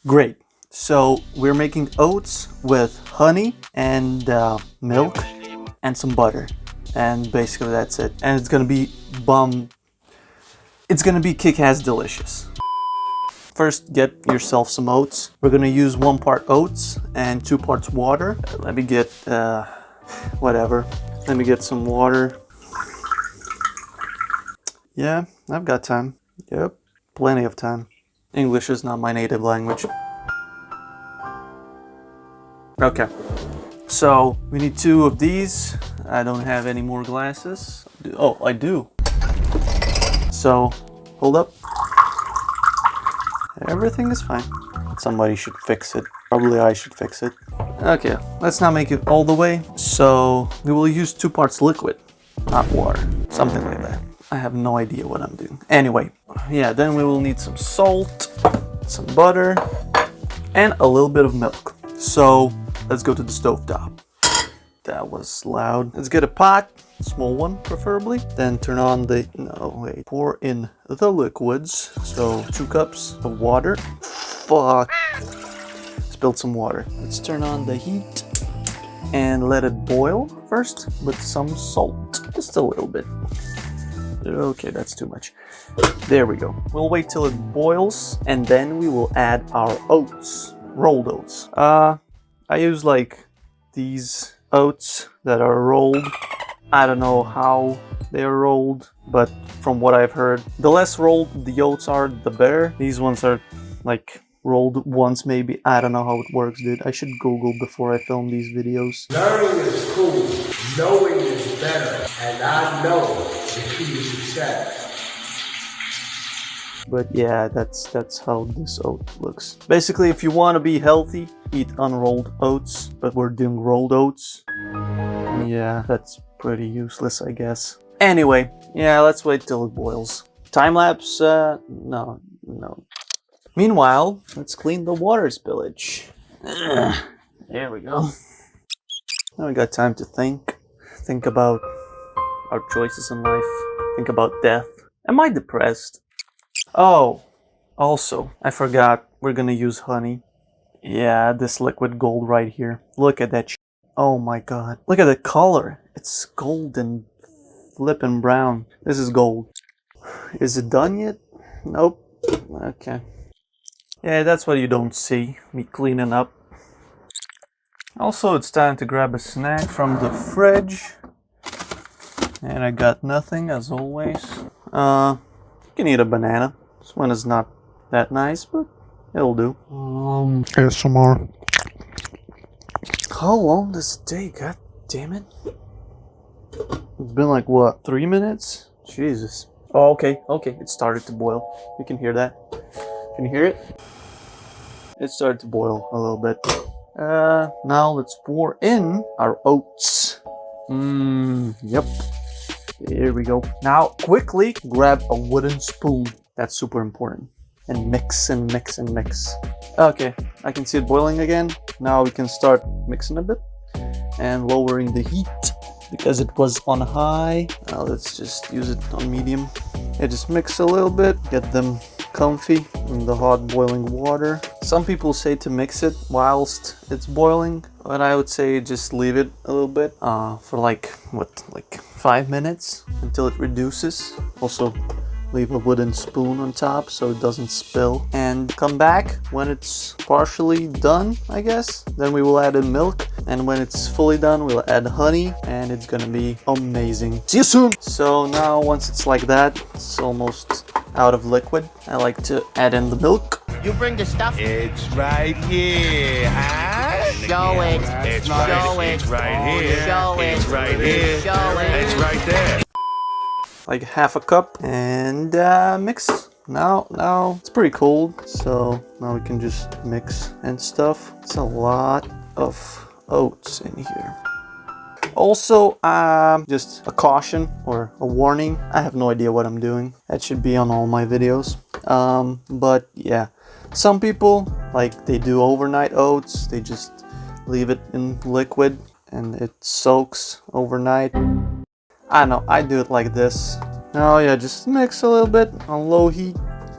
Great. So we're making oats with honey and milk and some butter. And basically that's it. And it's gonna be It's gonna be kick-ass delicious. First, get yourself some oats. We're gonna use 1 part oats and 2 parts water. Let me get, whatever. Let me get some water. Yeah, I've got time. Yep, plenty of time. English is not my native language. Okay, so we need 2 of these. I don't have any more glasses. Oh, I do. So, hold up. Everything is fine. Somebody should fix it. Probably I should fix it. Okay, let's not make it all the way. So, we will use 2 parts liquid, not water. Something like that. I have no idea what I'm doing. Anyway, yeah, then we will need some salt, some butter, and a little bit of milk. So, let's go to the stovetop. That was loud. Let's get a pot, small one preferably. Then turn on the, pour in the liquids. So 2 cups of water. Fuck. Spilled some water. Let's turn on the heat and let it boil first with some salt. Just a little bit. Okay, that's too much. There we go. We'll wait till it boils and then we will add our oats. Rolled oats. I use like these oats that are rolled. I don't know how they are rolled, but from what I've heard, the less rolled the oats are, the better. These ones are like rolled once maybe. I don't know how it works, dude. I should Google before I film these videos. Learning is cool, knowing is better, and I know the key to success. But yeah, that's how this oat looks. Basically, if you want to be healthy, eat unrolled oats, but we're doing rolled oats. Yeah, that's pretty useless, I guess. Anyway, yeah, let's wait till it boils. Time lapse, no. Meanwhile, let's clean the water spillage. There we go. Now we got time to think about our choices in life, think about death. Am I depressed? Oh, also, I forgot, we're gonna use honey. Yeah, this liquid gold right here. Look at that shit. Oh my god. Look at the color. It's golden, flippin' brown. This is gold. Is it done yet? Nope. Okay. Yeah, that's what you don't see. Me cleaning up. Also, it's time to grab a snack from the fridge. And I got nothing, as always. You can eat a banana. This one is not that nice, but it'll do. ASMR. How long does it take? God damn it. It's been like, what, 3 minutes? Jesus. Oh, okay, it started to boil. You can hear that. Can you hear it? It started to boil a little bit. Now let's pour in our oats. Yep. Here we go. Now, quickly grab a wooden spoon. That's super important. And mix and mix and mix. Okay, I can see it boiling again. Now we can start mixing a bit and lowering the heat because it was on high. Now let's just use it on medium. Yeah, just mix a little bit, get them comfy in the hot boiling water. Some people say to mix it whilst it's boiling, but I would say just leave it a little bit for like 5 minutes until it reduces. Also leave a wooden spoon on top so it doesn't spill, and come back when it's partially done, I guess. Then we will add in milk, and when it's fully done we'll add honey, and it's gonna be amazing. See you soon! So now once it's like that, it's almost out of liquid, I like to add in the milk. You bring the stuff? It's right here, huh? Show it. It's Show right, it. it's right here. Show it. It's right here. Show it. It's right there. Like half a cup, and mix. Now it's pretty cold, so now we can just mix and stuff. It's a lot of oats in here. Also, just a caution or a warning. I have no idea what I'm doing. That should be on all my videos. But yeah, some people, like, they do overnight oats. They just leave it in liquid and it soaks overnight. I don't know, I do it like this. Now, yeah, just mix a little bit on low heat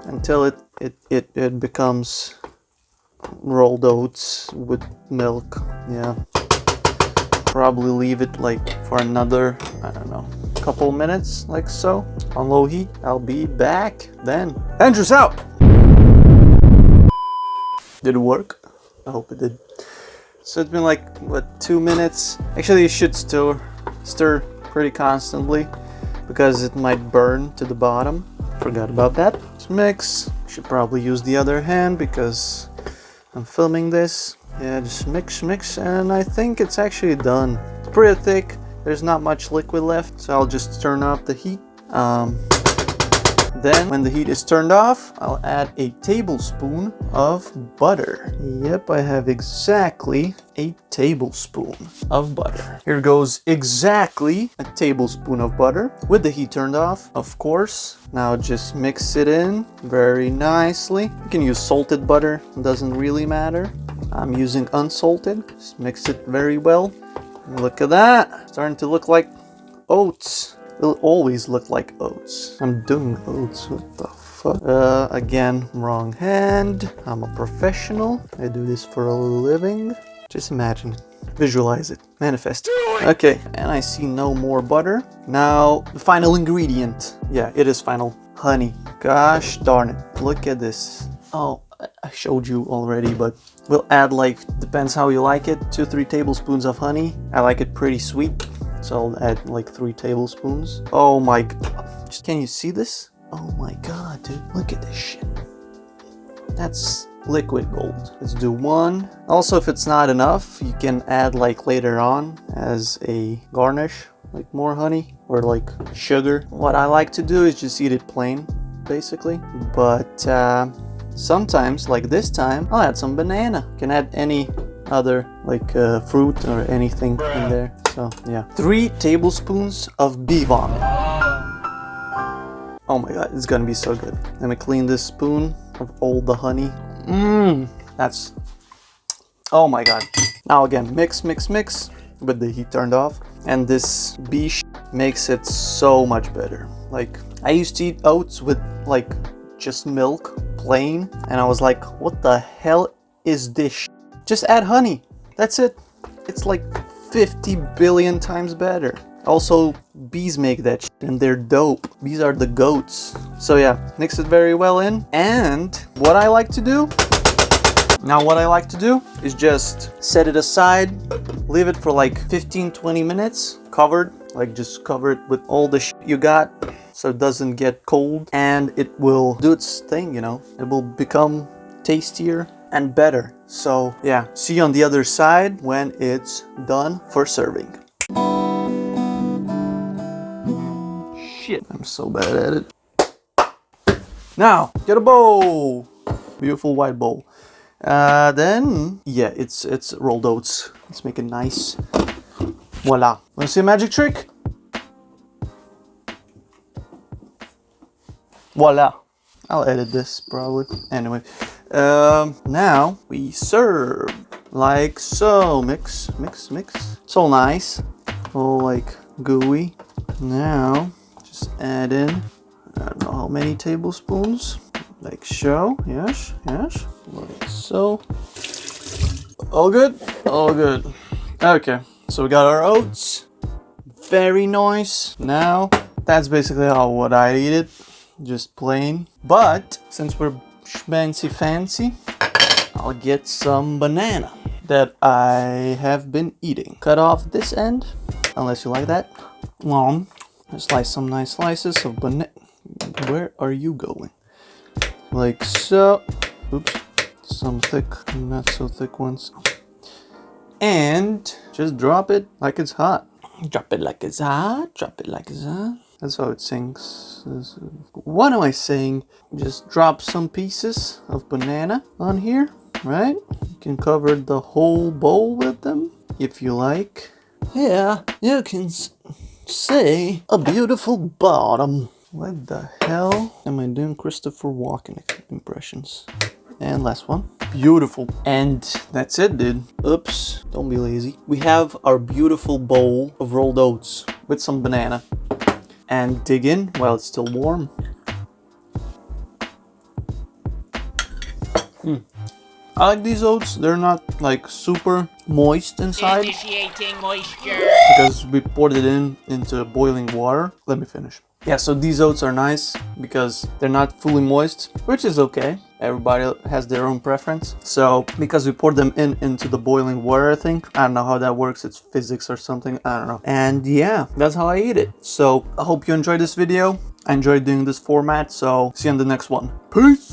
until it becomes rolled oats with milk. Yeah. Probably leave it like for another, I don't know, couple minutes, like so. On low heat. I'll be back then. Andrew's out! Did it work? I hope it did. So it's been like, what, 2 minutes? Actually, you should stir pretty constantly because it might burn to the bottom. Forgot about that. Just mix. Should probably use the other hand because I'm filming this. Yeah, just mix, and I think it's actually done. It's pretty thick. There's not much liquid left, so I'll just turn off the heat. Then, when the heat is turned off, I'll add a tablespoon of butter. Yep, I have exactly a tablespoon of butter. Here goes exactly a tablespoon of butter with the heat turned off, of course. Now just mix it in very nicely. You can use salted butter, it doesn't really matter. I'm using unsalted. Just mix it very well. Look at that, starting to look like oats. It'll always look like oats. I'm doing oats, what the fuck? Again, wrong hand. I'm a professional. I do this for a living. Just imagine it. Visualize it. Manifest it. Okay, and I see no more butter. Now, the final ingredient. Yeah, it is final. Honey. Gosh darn it. Look at this. Oh, I showed you already, but we'll add like, depends how you like it, 2-3 tablespoons of honey. I like it pretty sweet. So I'll add like 3 tablespoons. Oh my god. Can you see this? Oh my god, dude. Look at this shit. That's liquid gold. Let's do 1. Also, if it's not enough, you can add like later on as a garnish, like more honey or like sugar. What I like to do is just eat it plain, basically. But sometimes, like this time, I'll add some banana. You can add any other like fruit or anything in there. So yeah, 3 tablespoons of bee vomit. Oh my god, it's gonna be so good. Let me clean this spoon of all the honey. That's, oh my god. Now again, mix with the heat turned off, and this bee makes it so much better. Like, I used to eat oats with like just milk, plain, and I was like, what the hell is this? Just add honey. That's it. It's like 50 billion times better. Also, bees make that shit and they're dope. Bees are the goats. So yeah, mix it very well in. And what I like to do is just set it aside, leave it for like 15-20 minutes covered. Like, just cover it with all the shit you got so it doesn't get cold, and it will do its thing, you know. It will become tastier and better. So yeah, see you on the other side when it's done for serving. Shit, I'm so bad at it. Now, get a bowl. Beautiful white bowl. Then, yeah, it's rolled oats. Let's make it nice. Voila. Wanna see a magic trick? Voila. I'll edit this probably. Anyway. Now we serve like so. Mix. It's all nice, all like gooey. Now just add in, I don't know how many tablespoons, like so. Yes, like so. All good. Okay, so we got our oats. Very nice. Now that's basically how what I eat it, just plain. But since we're fancy, I'll get some banana that I have been eating. Cut off this end, unless you like that. Slice some nice slices of banana. Where are you going? Like so. Oops. Some thick, not so thick ones. And just drop it like it's hot. Drop it like it's hot. That's how it sings. What am I saying? Just drop some pieces of banana on here, right? You can cover the whole bowl with them if you like. Yeah, you can say a beautiful bottom. What the hell am I doing? Christopher Walken impressions. And last one. Beautiful. And that's it, dude. Oops, don't be lazy. We have our beautiful bowl of rolled oats with some banana. And dig in while it's still warm. I like these oats. They're not like super moist inside Initiating moisture. because we poured it into boiling water. Let me finish. Yeah, so these oats are nice because they're not fully moist, which is okay. Everybody has their own preference. So because we poured them into the boiling water, I think. I don't know how that works. It's physics or something. I don't know. And yeah, that's how I eat it. So I hope you enjoyed this video. I enjoyed doing this format. So see you on the next one. Peace.